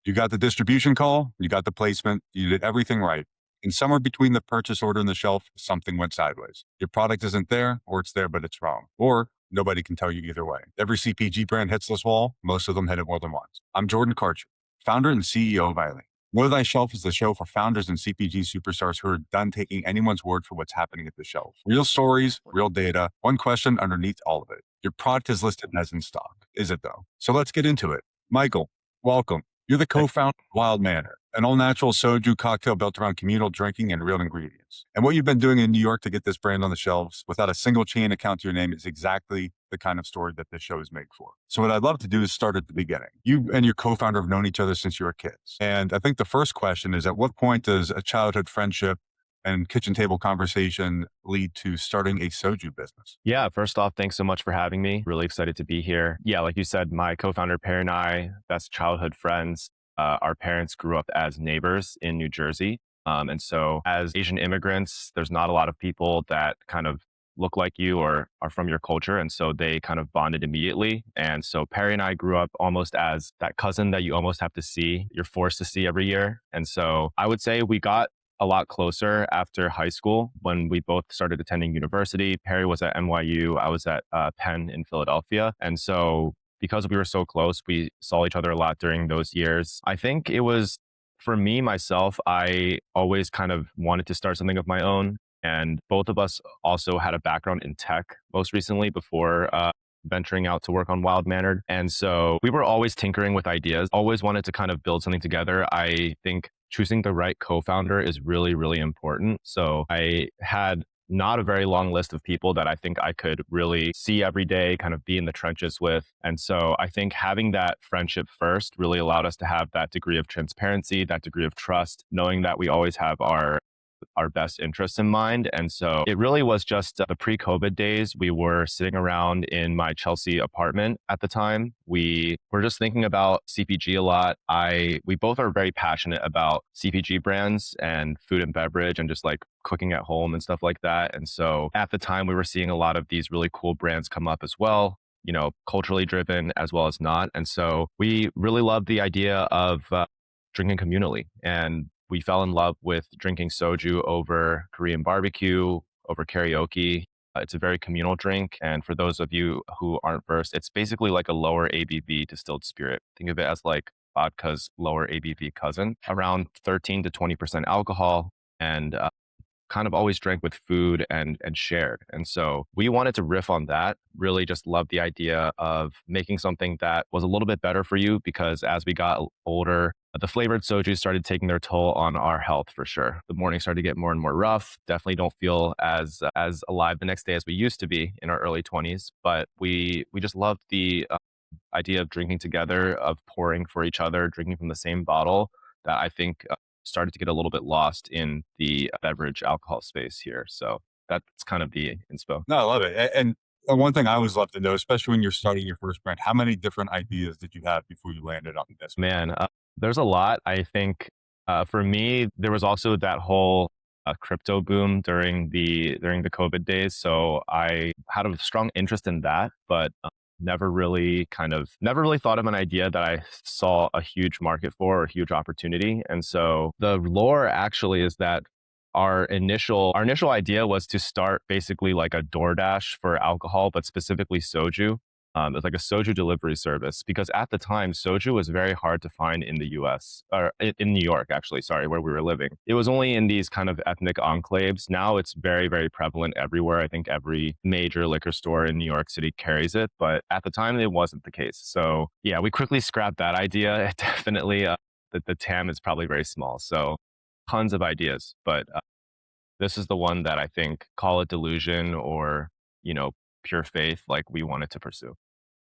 You got the distribution call, you got the placement, you did everything right. And somewhere between the purchase order and the shelf, something went sideways. Your product isn't there, or it's there, but it's wrong. Or nobody can tell you either way. Every CPG brand hits this wall. Most of them hit it more than once. I'm Jordan Karcher, founder and CEO of Eiley. More Thy Shelf is the show for founders and CPG superstars who are done taking anyone's word for what's happening at the shelf. Real stories, real data, one question underneath all of it. Your product is listed as in stock. Is it though? So let's get into it. Michael, welcome. You're the co-founder of Wild Manor, an all-natural soju cocktail built around communal drinking and real ingredients. And what you've been doing in New York to get this brand on the shelves without a single chain account to your name is exactly the kind of story that this show is made for. So what I'd love to do is start at the beginning. You and your co-founder have known each other since you were kids. And I think the first question is, at what point does a childhood friendship and kitchen table conversation lead to starting a soju business? Yeah, first off, thanks so much for having me. Really excited to be here. Yeah, like you said, my co-founder Perry and I, best childhood friends. Our parents grew up as neighbors in New Jersey. And so as Asian immigrants, there's not a lot of people that kind of look like you or are from your culture. And so they kind of bonded immediately. And so Perry and I grew up almost as that cousin that you almost have to see, you're forced to see every year. And so I would say we got a lot closer after high school when we both started attending university. Perry was at NYU. I was at Penn in Philadelphia. And so because we were so close, we saw each other a lot during those years. I think it was, for me, myself, I always kind of wanted to start something of my own. And both of us also had a background in tech most recently before venturing out to work on Wild Manor. And so we were always tinkering with ideas, always wanted to kind of build something together. I think choosing the right co-founder is really, really important. So I had not a very long list of people that I think I could really see every day, kind of be in the trenches with. And so I think having that friendship first really allowed us to have that degree of transparency, that degree of trust, knowing that we always have our best interests in mind. And so it really was just the pre-COVID days. We were sitting around in my Chelsea apartment at the time. We were just thinking about CPG a lot. We both are very passionate about CPG brands and food and beverage and just like cooking at home and stuff like that. And so at the time we were seeing a lot of these really cool brands come up as well, you know, culturally driven as well as not. And so we really loved the idea of drinking communally. And we fell in love with drinking soju over Korean barbecue, over karaoke. It's a very communal drink. And for those of you who aren't versed, it's basically like a lower ABV distilled spirit. Think of it as like vodka's lower ABV cousin, around 13 to 20% alcohol, and kind of always drank with food and shared. And so we wanted to riff on that, really just loved the idea of making something that was a little bit better for you, because as we got older, the flavored soju started taking their toll on our health for sure. The morning started to get more and more rough. Definitely don't feel as alive the next day as we used to be in our early 20s. But we just loved the idea of drinking together, of pouring for each other, drinking from the same bottle, that I think started to get a little bit lost in the beverage alcohol space here. So that's kind of the inspo. No, I love it. And one thing I always love to know, especially when you're starting your first brand, how many different ideas did you have before you landed on this? Man, there's a lot. I think for me, there was also that whole crypto boom during the COVID days. So I had a strong interest in that, but never really thought of an idea that I saw a huge market for or a huge opportunity. And so the lore actually is that our initial idea was to start basically like a DoorDash for alcohol, but specifically soju. It's like a soju delivery service, because at the time, soju was very hard to find in the US, or in New York, actually, sorry, where we were living. It was only in these kind of ethnic enclaves. Now it's very, very prevalent everywhere. I think every major liquor store in New York City carries it, but at the time it wasn't the case. So yeah, we quickly scrapped that idea. It definitely, the TAM is probably very small. So tons of ideas, but this is the one that I think, call it delusion or, you know, pure faith, like we wanted to pursue.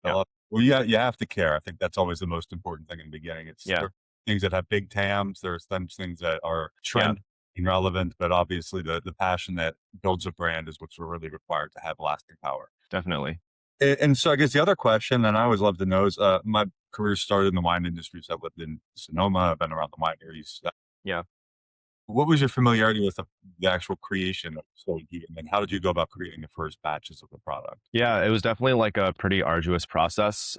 Yeah. Well, yeah, you have to care. I think that's always the most important thing in the beginning. Yeah. There are things that have big TAMs. There's things that are Yeah. trend and relevant, but obviously the passion that builds a brand is what's really required to have lasting power. Definitely. And so I guess the other question, and I always love to know, is my career started in the wine industry. So I lived in Sonoma. I've been around the wineries. Yeah. What was your familiarity with the actual creation of soy ghee, and then how did you go about creating the first batches of the product? Yeah, it was definitely like a pretty arduous process.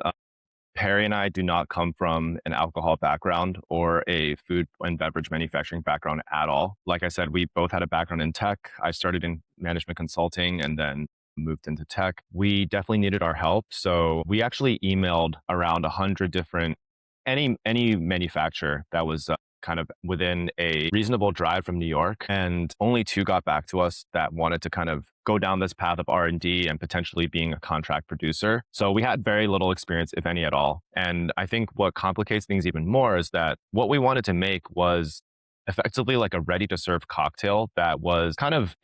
Perry and I do not come from an alcohol background or a food and beverage manufacturing background at all. Like I said, we both had a background in tech. I started in management consulting and then moved into tech. We definitely needed our help. So we actually emailed around 100 different, any manufacturer that was kind of within a reasonable drive from New York, and only two got back to us that wanted to kind of go down this path of R&D and potentially being a contract producer. So we had very little experience, if any at all. And I think what complicates things even more is that what we wanted to make was effectively like a ready to serve cocktail that was kind of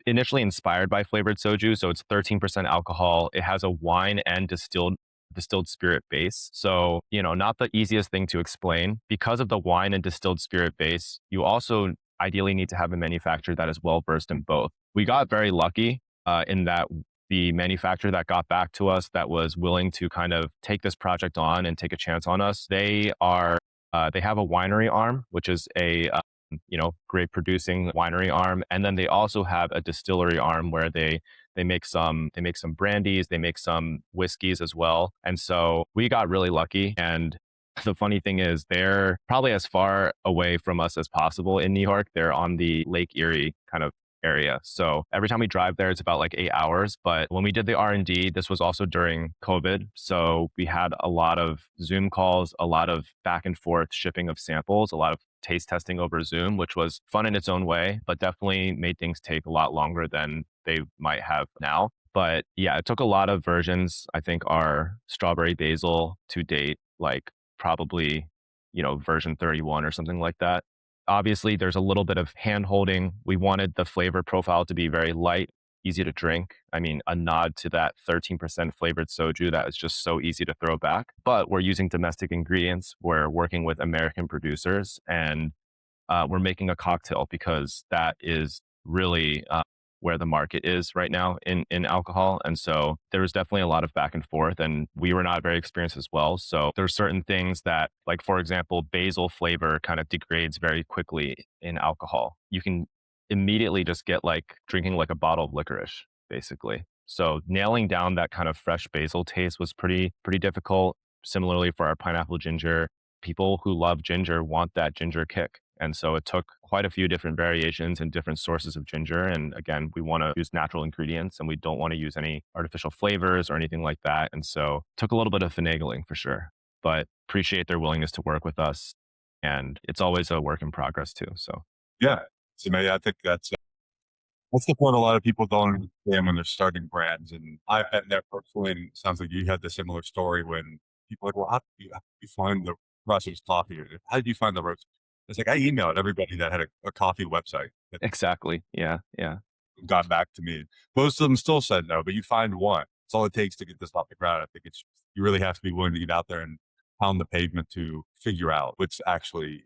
initially inspired by flavored soju. So it's 13% alcohol. It has a wine and distilled spirit base. So, not the easiest thing to explain. Because of the wine and distilled spirit base, you also ideally need to have a manufacturer that is well versed in both. We got very lucky in that the manufacturer that got back to us that was willing to kind of take this project on and take a chance on us, they have a winery arm, which is a great producing winery arm, and then they also have a distillery arm where they make some brandies, they make some whiskeys as well. And so we got really lucky. And the funny thing is, they're probably as far away from us as possible in New York. They're on the Lake Erie kind of area. So every time we drive there, it's about like 8 hours. But when we did the R&D, this was also during COVID. So we had a lot of Zoom calls, a lot of back and forth shipping of samples, a lot of taste testing over Zoom, which was fun in its own way, but definitely made things take a lot longer than they might have now. But yeah, it took a lot of versions. I think our strawberry basil to date, like probably, version 31 or something like that. Obviously, there's a little bit of hand holding. We wanted the flavor profile to be very light, easy to drink. I mean, a nod to that 13% flavored soju that is just so easy to throw back. But we're using domestic ingredients. We're working with American producers, and we're making a cocktail because that is really where the market is right now in alcohol. And so there was definitely a lot of back and forth, and we were not very experienced as well. So there's certain things that, like, for example, basil flavor kind of degrades very quickly in alcohol. You can immediately just get like drinking like a bottle of licorice, basically. So nailing down that kind of fresh basil taste was pretty difficult. Similarly for our pineapple ginger, people who love ginger want that ginger kick. And so it took quite a few different variations and different sources of ginger. And again, we want to use natural ingredients and we don't want to use any artificial flavors or anything like that. And so it took a little bit of finagling for sure, but appreciate their willingness to work with us. And it's always a work in progress too. So Yeah. So maybe I think that's the part a lot of people don't understand when they're starting brands. And I've been there personally, and it sounds like you had the similar story when people are like, well, how did you find the Russell's coffee? Or how did you find the roast? It's like I emailed everybody that had a coffee website that exactly. Yeah. Yeah. got back to me. Most of them still said no, but you find one. It's all it takes to get this off the ground. I think you really have to be willing to get out there and pound the pavement to figure out what's actually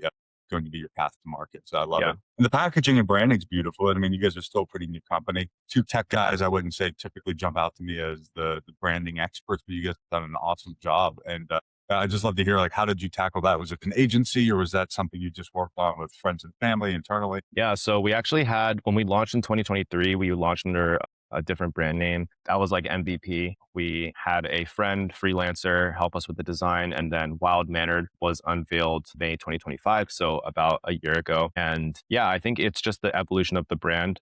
going to be your path to market. So I love Yeah. it. And the packaging and branding is beautiful. I mean, you guys are still a pretty new company. Two tech guys, I wouldn't say typically jump out to me as the branding experts, but you guys have done an awesome job. And I just love to hear, like, how did you tackle that? Was it an agency or was that something you just worked on with friends and family internally? Yeah, so we actually had, when we launched in 2023, we launched under a different brand name. That was like MVP. We had a friend freelancer help us with the design, and then Wild Mannered was unveiled May 2025, so about a year ago. And yeah, I think it's just the evolution of the brand.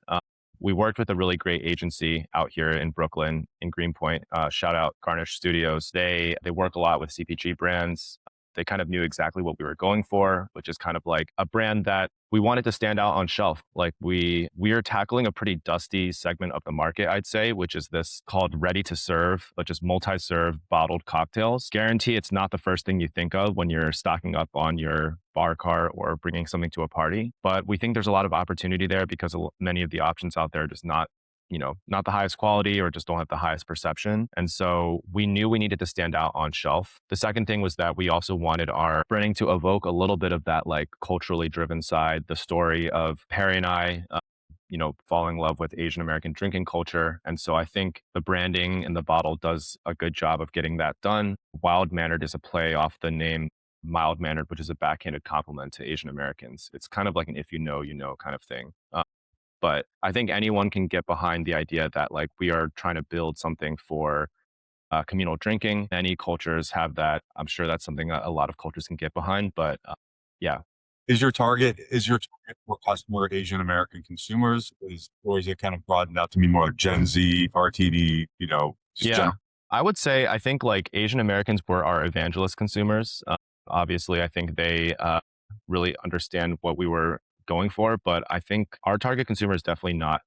We worked with a really great agency out here in Brooklyn, in Greenpoint. Shout out Garnish Studios. They work a lot with CPG brands. They kind of knew exactly what we were going for, which is kind of like a brand that we wanted to stand out on shelf. Like we are tackling a pretty dusty segment of the market, I'd say, which is this called ready to serve, but just multi-serve bottled cocktails. Guarantee it's not the first thing you think of when you're stocking up on your bar cart or bringing something to a party. But we think there's a lot of opportunity there because many of the options out there are just not the highest quality or just don't have the highest perception. And so we knew we needed to stand out on shelf. The second thing was that we also wanted our branding to evoke a little bit of that like culturally driven side, the story of Perry and I, falling in love with Asian American drinking culture. And so I think the branding and the bottle does a good job of getting that done. Wild Mannered is a play off the name mild mannered, which is a backhanded compliment to Asian Americans. It's kind of like an if you know, you know kind of thing. But I think anyone can get behind the idea that like we are trying to build something for communal drinking. Many cultures have that. I'm sure that's something a lot of cultures can get behind. But yeah, Is your target for customer Asian American consumers, or is it kind of broadened out to be more like Gen Z, RTD, just yeah. general? I would say I think like Asian Americans were our evangelist consumers. Obviously, I think they really understand what we were going for, but I think our target consumer is definitely not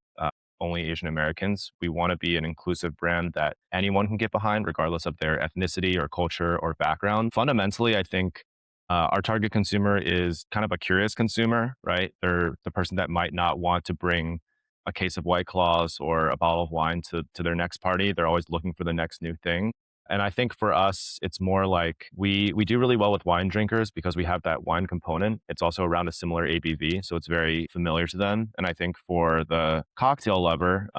only Asian Americans. We want to be an inclusive brand that anyone can get behind, regardless of their ethnicity or culture or background. Fundamentally, I think our target consumer is kind of a curious consumer, right? They're the person that might not want to bring a case of White Claws or a bottle of wine to their next party. They're always looking for the next new thing. And I think for us, it's more like we do really well with wine drinkers because we have that wine component. It's also around a similar ABV, so it's very familiar to them. And I think for the cocktail lover,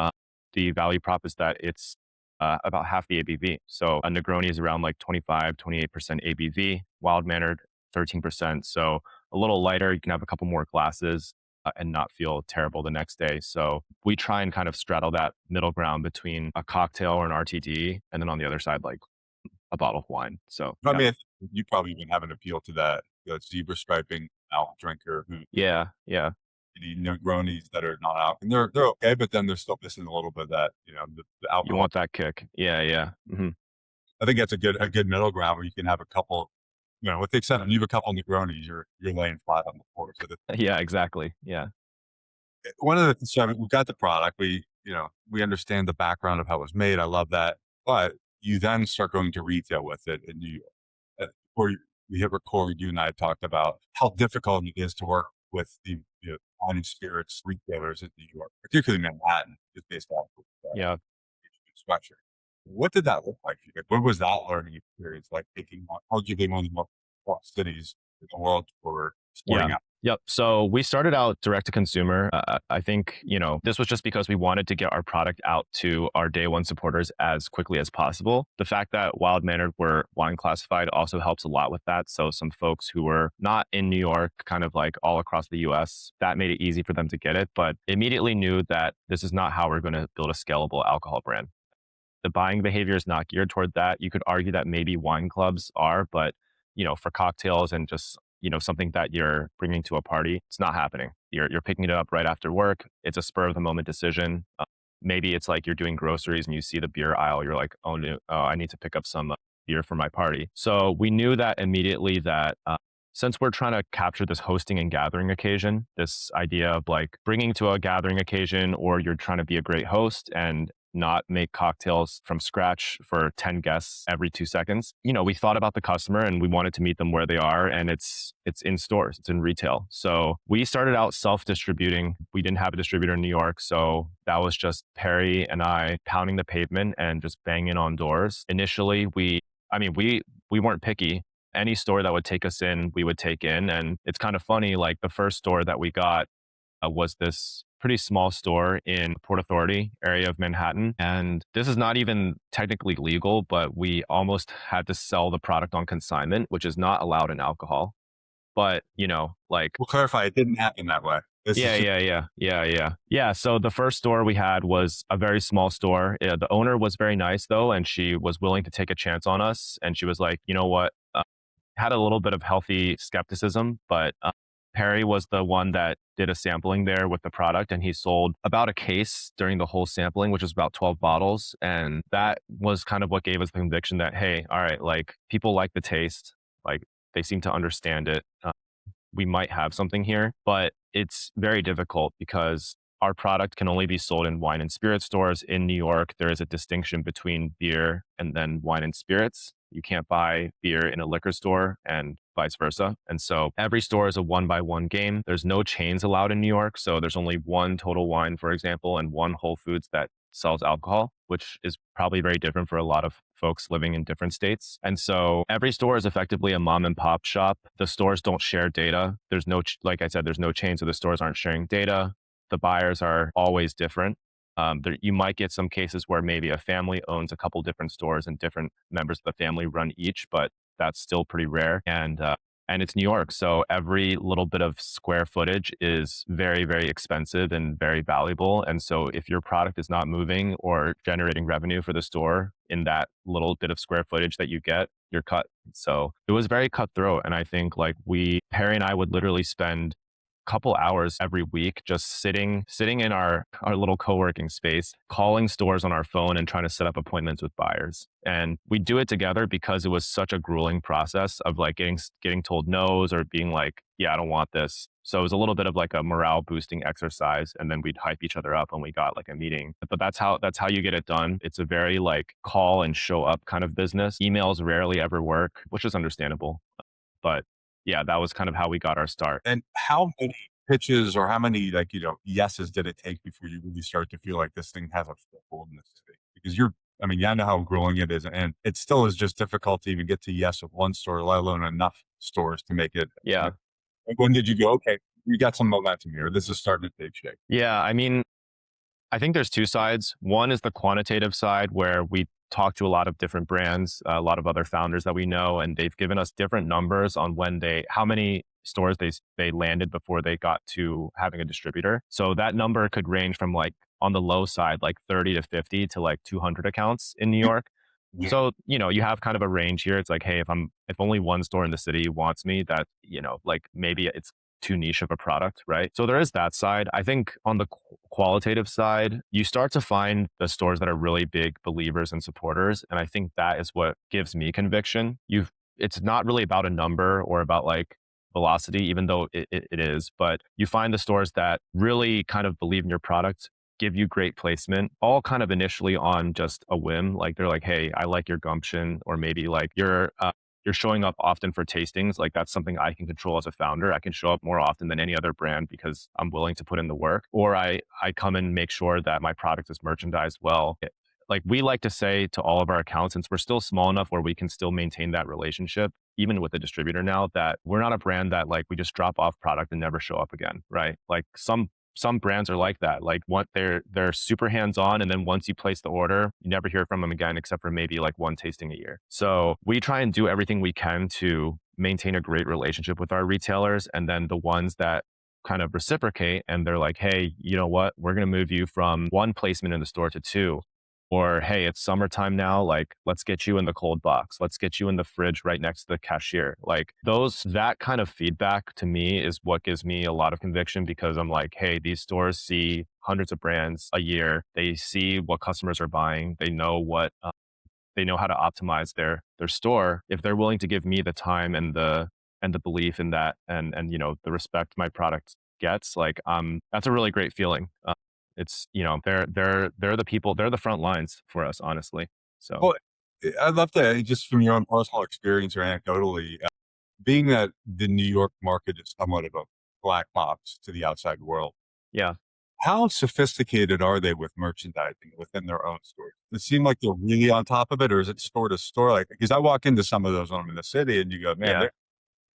the value prop is that it's about half the ABV. So a Negroni is around like 25, 28% ABV, wild mannered 13%. So a little lighter. You can have a couple more glasses and not feel terrible the next day. So we try and kind of straddle that middle ground between a cocktail or an RTD, and then on the other side, like a bottle of wine. So I yeah, mean, you probably even have an appeal to that zebra striping alcohol drinker who yeah, yeah. need Negronis that are not alcohol, and they're okay, but then they're still missing a little bit of that, the You alcohol. want that kick? Yeah, yeah, I think that's a good middle ground where you can have a couple, with the exception you have a couple Negronis, you're laying flat on the floor. So yeah, exactly. Yeah, one of the so we got the product, we understand the background of how it was made. I love that, but you then start going to retail with it, and before we hit record, you and I had talked about how difficult it is to work with the wine and spirits retailers in New York, particularly Manhattan, just based off of yeah. sweatshirt. What did that look like for you? Like, what was that learning experience like? Taking arguably one of the most important cities in the world for Yeah. sporting out. Yep. So we started out direct to consumer. I think, this was just because we wanted to get our product out to our day one supporters as quickly as possible. The fact that Wild Mannered were wine classified also helps a lot with that. So some folks who were not in New York, kind of like all across the US, that made it easy for them to get it, but immediately knew that this is not how we're going to build a scalable alcohol brand. The buying behavior is not geared toward that. You could argue that maybe wine clubs are, but for cocktails and just something that you're bringing to a party, it's not happening. You're picking it up right after work. It's a spur of the moment decision. Maybe it's like you're doing groceries and you see the beer aisle. You're like, oh no, oh, I need to pick up some beer for my party. So we knew that immediately that. Since we're trying to capture this hosting and gathering occasion, this idea of like bringing to a gathering occasion, or you're trying to be a great host and not make cocktails from scratch for 10 guests every 2 seconds. We thought about the customer and we wanted to meet them where they are. And it's in stores, it's in retail. So we started out self-distributing. We didn't have a distributor in New York. So that was just Perry and I pounding the pavement and just banging on doors. Initially, we weren't picky. Any store that would take us in, we would take in. And it's kind of funny, like the first store that we got was this pretty small store in Port Authority area of Manhattan. And this is not even technically legal, but we almost had to sell the product on consignment, which is not allowed in alcohol. But, like, We'll clarify, it didn't happen that way. This is yeah, just yeah, yeah, yeah, yeah. Yeah. So the first store we had was a very small store. The owner was very nice though, and she was willing to take a chance on us. And she was like, you know what? Had a little bit of healthy skepticism, but Perry was the one that did a sampling there with the product, and he sold about a case during the whole sampling, which was about 12 bottles. And that was kind of what gave us the conviction that, hey, all right, like people like the taste, like they seem to understand it. We might have something here, but it's very difficult because our product can only be sold in wine and spirit stores in New York. There is a distinction between beer and then wine and spirits. You can't buy beer in a liquor store and vice versa. And so every store is a one by one game. There's no chains allowed in New York. So there's only one Total Wine, for example, and one Whole Foods that sells alcohol, which is probably very different for a lot of folks living in different states. And so every store is effectively a mom and pop shop. The stores don't share data. There's no, like I said, there's no chain. So the stores aren't sharing data. The buyers are always different. You might get some cases where maybe a family owns a couple different stores and different members of the family run each, but that's still pretty rare. And and it's New York. So every little bit of square footage is very, very expensive and very valuable. And so if your product is not moving or generating revenue for the store in that little bit of square footage that you get, you're cut. So it was very cutthroat. And I think like Perry and I would literally spend couple hours every week just sitting in our little co-working space, calling stores on our phone and trying to set up appointments with buyers. And we do it together because it was such a grueling process of like getting told no's or being like, yeah, I don't want this. So it was a little bit of like a morale boosting exercise, and then we'd hype each other up when we got like a meeting. But that's how you get it done. It's a very like call and show up kind of business. Emails rarely ever work, which is understandable. But yeah, that was kind of how we got our start. And how many pitches or how many, like, yeses did it take before you really start to feel like this thing has a foothold in the city? Because I mean, yeah, I know how growing it is, and it still is just difficult to even get to yes of one store, let alone enough stores to make it. Yeah. Like, when did you go, okay, we got some momentum here. This is starting to take shape. Yeah. I mean, I think there's two sides. One is the quantitative side where we talk to a lot of different brands, a lot of other founders that we know, and they've given us different numbers on how many stores they landed before they got to having a distributor. So that number could range from like on the low side, like 30 to 50 to like 200 accounts in New York. Yeah. So, you have kind of a range here. It's like, hey, if only one store in the city wants me, that, like maybe it's too niche of a product, right? So there is that side. I think on the qualitative side, you start to find the stores that are really big believers and supporters. And I think that is what gives me conviction. It's not really about a number or about like velocity, even though it is, but you find the stores that really kind of believe in your product, give you great placement, all kind of initially on just a whim. Like they're like, hey, I like your gumption, or maybe like you're showing up often for tastings. Like that's something I can control as a founder. I can show up more often than any other brand because I'm willing to put in the work. Or I come and make sure that my product is merchandised well. Like we like to say to all of our accounts, since we're still small enough where we can still maintain that relationship, even with the distributor now, that we're not a brand that like we just drop off product and never show up again, right? Like some brands are like that. Like what they're super hands on, and then once you place the order, you never hear from them again, except for maybe like one tasting a year. So we try and do everything we can to maintain a great relationship with our retailers, and then the ones that kind of reciprocate and they're like, hey, you know what? We're going to move you from one placement in the store to two. Or, hey, it's summertime now. Like, let's get you in the cold box. Let's get you in the fridge right next to the cashier. Like that kind of feedback to me is what gives me a lot of conviction, because I'm like, hey, these stores see hundreds of brands a year. They see what customers are buying. They know how to optimize their store. If they're willing to give me the time and the belief in that, and the respect my product gets, like that's a really great feeling. It's they're the people, they're the front lines for us, honestly. So Well, I'd love to, just from your own personal experience or anecdotally, being that the New York market is somewhat of a black box to the outside world, yeah, how sophisticated are they with merchandising within their own stores? Does it seem like they're really on top of it, or is it store to store? Like, because I walk into some of those when I'm in the city and you go, man, yeah, they're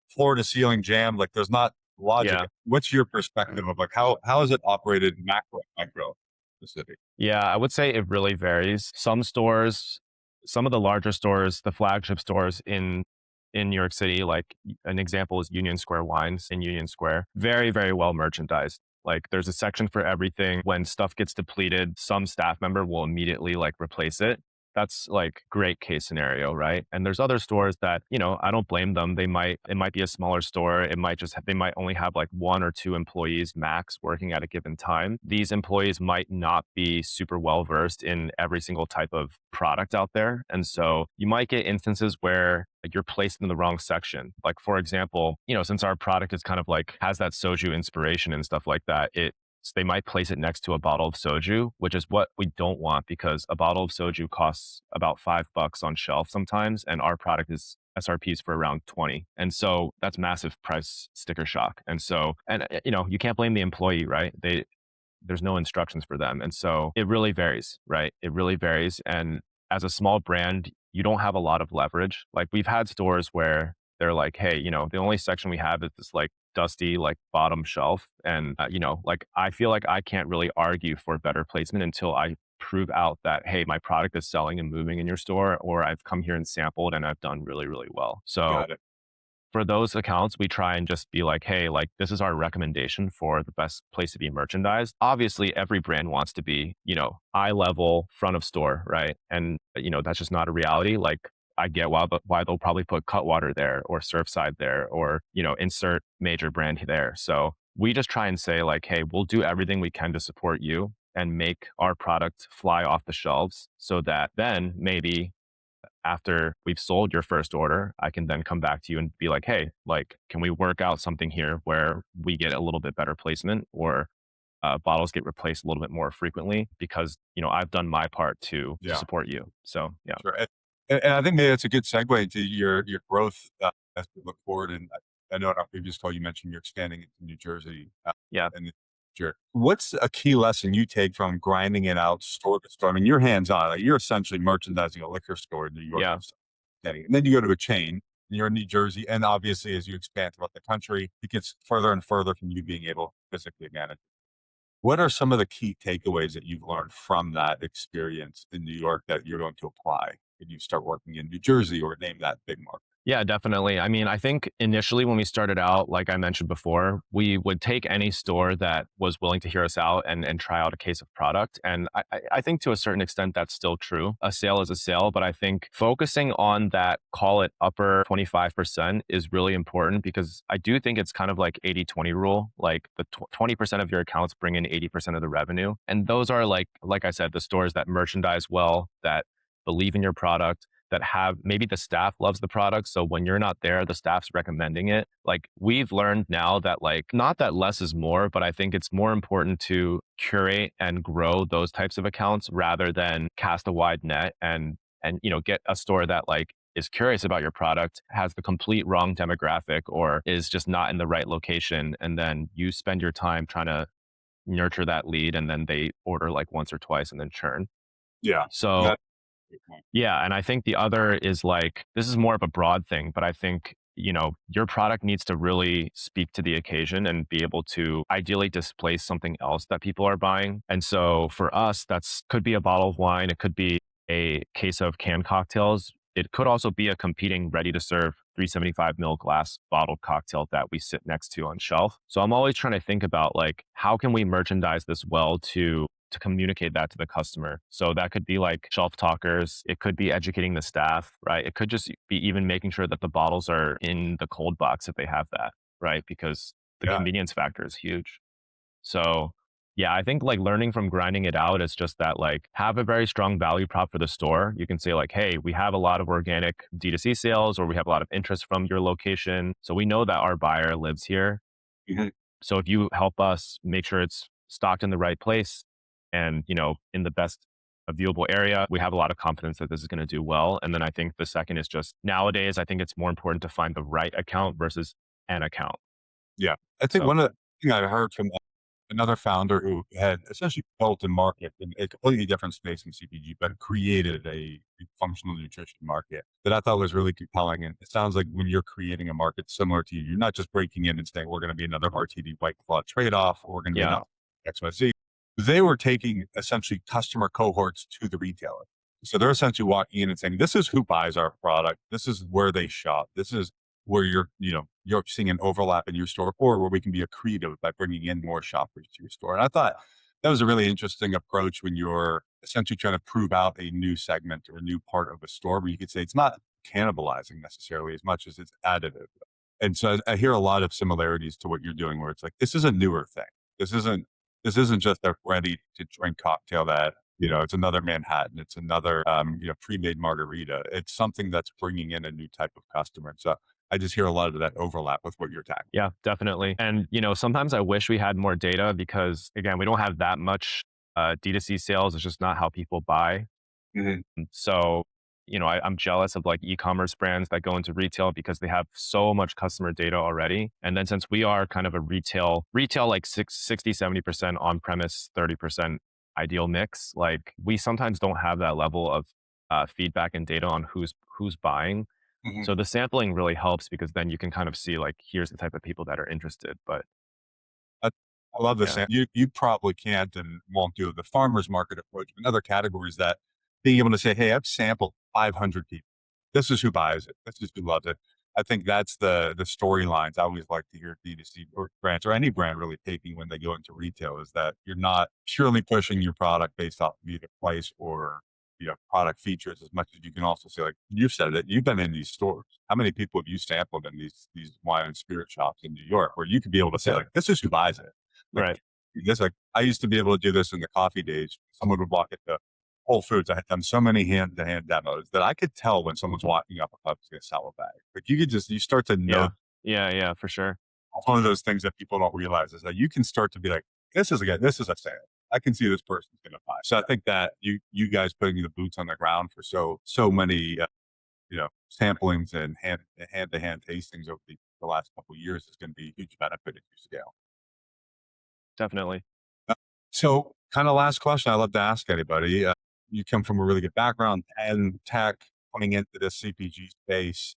floor to ceiling jammed. Like, there's not logic. yeah. What's your perspective of like how is it operated macro, micro, the city? Yeah, I would say it really varies. Some stores, some of the larger stores, the flagship stores in New York City, like an example is Union Square Wines in Union Square, very, very well merchandised. Like there's a section for everything. When stuff gets depleted, some staff member will immediately like replace it. That's like great case scenario, right? And there's other stores that, I don't blame them. It might be a smaller store. They might only have like one or two employees max working at a given time. These employees might not be super well versed in every single type of product out there. And so you might get instances where like you're placed in the wrong section. Like for example, since our product is kind of like has that soju inspiration and stuff like that, they might place it next to a bottle of soju, which is what we don't want, because a bottle of soju costs about $5 on shelf sometimes, and our product is SRPs for around 20. And so that's massive price sticker shock. And so, you can't blame the employee, right? There's no instructions for them. And so it really varies, right? It really varies. And as a small brand, you don't have a lot of leverage. Like we've had stores where they're like, hey, the only section we have is this like dusty, like bottom shelf. And, like I feel like I can't really argue for better placement until I prove out that, hey, my product is selling and moving in your store, or I've come here and sampled and I've done really, really well. So Got it. for those accounts, we try and just be like, hey, like this is our recommendation for the best place to be merchandised. Obviously, every brand wants to be, eye level, front of store, right? And that's just not a reality. Like I get why they'll probably put Cutwater there or Surfside there or insert major brand there. So we just try and say like, hey, we'll do everything we can to support you and make our product fly off the shelves so that then maybe after we've sold your first order, I can then come back to you and be like, hey, like, can we work out something here where we get a little bit better placement or bottles get replaced a little bit more frequently because, I've done my part to Yeah, support you. So yeah. sure. And I think maybe that's a good segue to your growth as we look forward. And I know in our previous call you mentioned you're expanding into New Jersey Yeah. in the future. What's a key lesson you take from grinding it out store to store? I mean, you're hands on. Like, you're essentially merchandising a liquor store in New York. Yeah. And then you go to a chain, and you're in New Jersey, and obviously, as you expand throughout the country, it gets further and further from you being able to physically manage. What are some of the key takeaways that you've learned from that experience in New York that you're going to apply when you start working in New Jersey or name that big market? Yeah, definitely. I mean, I think initially when we started out, like I mentioned before, we would take any store that was willing to hear us out and try out a case of product. And I think to a certain extent, that's still true. A sale is a sale, but I think focusing on that, call it upper 25% is really important because I do think it's kind of like 80-20 rule. Like the 20% of your accounts bring in 80% of the revenue. And those are like I said, the stores that merchandise well, that believe in your product, that have maybe the staff loves the product. So when you're not there, the staff's recommending it. Like we've learned now that like not that less is more, but I think it's more important to curate and grow those types of accounts rather than cast a wide net and get a store that like is curious about your product, has the complete wrong demographic or is just not in the right location. And then you spend your time trying to nurture that lead and then they order like once or twice and then churn. Yeah, So that's a good point. yeah, and I think the other is like this is more of a broad thing, but I think, your product needs to really speak to the occasion and be able to ideally displace something else that people are buying. And so for us, that's could be a bottle of wine, it could be a case of canned cocktails. It could also be a competing ready to serve 375 ml glass bottled cocktail that we sit next to on shelf. So I'm always trying to think about like how can we merchandise this well to communicate that to the customer. So that could be like shelf talkers. It could be educating the staff, right? It could just be even making sure that the bottles are in the cold box if they have that, right? Because the Yeah, convenience factor is huge. So yeah, I think like learning from grinding it out is just that like have a very strong value prop for the store. You can say like, hey, we have a lot of organic D2C sales or we have a lot of interest from your location. So we know that our buyer lives here. mhm, So if you help us make sure it's stocked in the right place and, in the best viewable area, we have a lot of confidence that this is going to do well. And then I think the second is just nowadays, I think it's more important to find the right account versus an account. yeah. I think So one of the thing I heard from another founder who had essentially built a market in a completely different space in CPG, but created a functional nutrition market that I thought was really compelling. And it sounds like when you're creating a market similar to you, you're not just breaking in and saying, we're going to be another RTD White Claw trade off, or we're going to be yeah, another XYZ. They were taking essentially customer cohorts to the retailer. So they're essentially walking in and saying, this is who buys our product. This is where they shop. This is where you're seeing an overlap in your store, or where we can be accretive by bringing in more shoppers to your store. And I thought that was a really interesting approach when you're essentially trying to prove out a new segment or a new part of a store where you could say it's not cannibalizing necessarily as much as it's additive. And so I hear a lot of similarities to what you're doing where it's like, this is a newer thing. This isn't, this isn't just a ready to drink cocktail that, it's another Manhattan. It's another, pre-made margarita. It's something that's bringing in a new type of customer. So I just hear a lot of that overlap with what you're tackling. yeah, definitely. And, sometimes I wish we had more data because again, we don't have that much D2C sales. It's just not how people buy. Mhm. So, I'm jealous of like e-commerce brands that go into retail because they have so much customer data already. And then since we are kind of a retail like 60-70% on-premise, 30% ideal mix, like we sometimes don't have that level of feedback and data on who's buying. Mhm. So the sampling really helps because then you can kind of see like, here's the type of people that are interested. But I I love this. yeah, You probably can't and won't do the farmer's market approach, but in other categories that being able to say, "Hey, I've sampled 500 people. This is who buys it. This is who loves it." I think that's the storylines I always like to hear D2C or brands or any brand really taking when they go into retail is that you're not purely pushing your product based off of either price or product features as much as you can also say like you've said it, you've been in these stores. How many people have you sampled in these wine and spirit shops in New York where you could be able to say like this is who buys it. Like Right. this like I used to be able to do this in the coffee days. Someone would walk into Whole Foods. I had done so many hand-to-hand demos that I could tell when someone's walking up a cup to get a salad bag. Like you start to know Yeah. Yeah. Yeah. For sure. one of those things that people don't realize is that you can start to be like, this is a sale. I can see this person's going to buy. So I think that you guys putting the boots on the ground for so many samplings and hand to hand tastings over the last couple of years is going to be a huge benefit if you scale. Definitely. So, kind of last question I love to ask anybody. You come from a really good background and tech coming into this CPG space.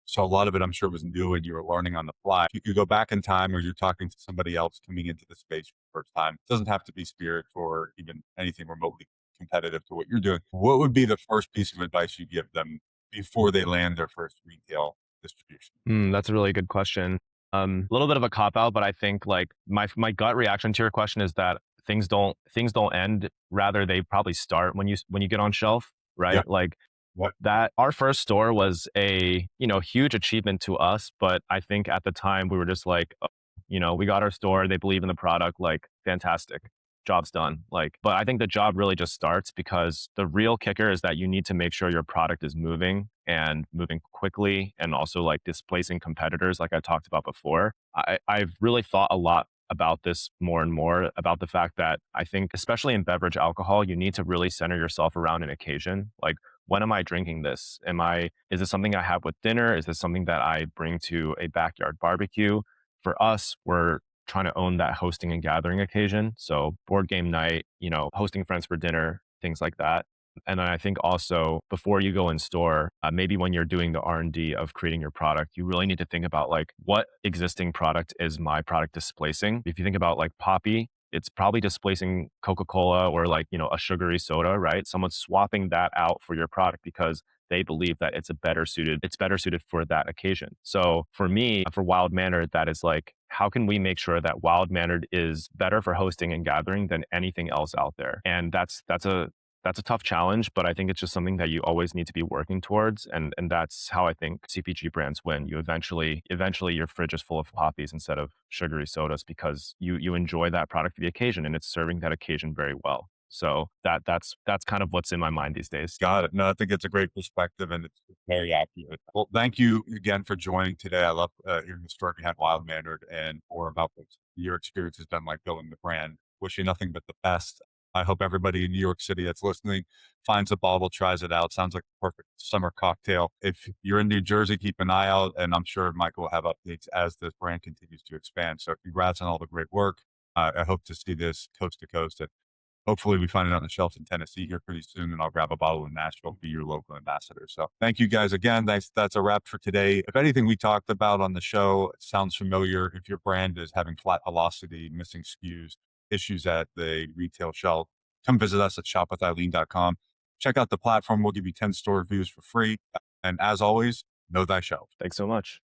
So a lot of it, I'm sure, was new and you were learning on the fly. If you could go back in time or you're talking to somebody else coming into the space for the first time, it doesn't have to be spirit or even anything remotely competitive to what you're doing. What would be the first piece of advice you give them before they land their first retail distribution? That's a really good question. A little bit of a cop out, but I think like my gut reaction to your question is that things don't end. Rather, they probably start when you get on shelf, Yeah. right? Like What? that our first store was a huge achievement to us, but I think at the time we were just like, oh, we got our store, they believe in the product, like fantastic, job's done. Like, but I think the job really just starts because the real kicker is that you need to make sure your product is moving and moving quickly and also like displacing competitors like I talked about before. I've really thought a lot about this more and more about the fact that I think especially in beverage alcohol you need to really center yourself around an occasion. Like, when am I drinking this? Is this something I have with dinner? Is this something that I bring to a backyard barbecue? For us, we're trying to own that hosting and gathering occasion. So board game night, hosting friends for dinner, things like that. And then I think also before you go in store, maybe when you're doing the R&D of creating your product, you really need to think about like what existing product is my product displacing. If you think about like Poppy, it's probably displacing Coca-Cola or like, a sugary soda, right? Someone's swapping that out for your product because they believe that it's better suited for that occasion. So for me, for Wild Mannered, that is like, how can we make sure that Wild Mannered is better for hosting and gathering than anything else out there? And that's a tough challenge, but I think it's just something that you always need to be working towards. And that's how I think CPG brands win. You eventually your fridge is full of poppies instead of sugary sodas because you enjoy that product for the occasion and it's serving that occasion very well. So that's kind of what's in my mind these days. Got it. No, I think it's a great perspective and it's very accurate. Well, thank you again for joining today. I love hearing the story behind Wild Mannered and more about what your experience has been like building the brand. Wish you nothing but the best. I hope everybody in New York City that's listening finds a bottle, tries it out. Sounds like a perfect summer cocktail. If you're in New Jersey, keep an eye out. And I'm sure Michael will have updates as this brand continues to expand. So congrats on all the great work. I hope to see this coast to coast. And hopefully we find it on the shelves in Tennessee here pretty soon, and I'll grab a bottle in Nashville, be your local ambassador. So thank you guys again. That's a wrap for today. If anything we talked about on the show sounds familiar, if your brand is having flat velocity, missing SKUs, issues at the retail shelf, come visit us at shopwitheileen.com. Check out the platform. We'll give you 10 store reviews for free. And as always, know thy shelf. Thanks so much.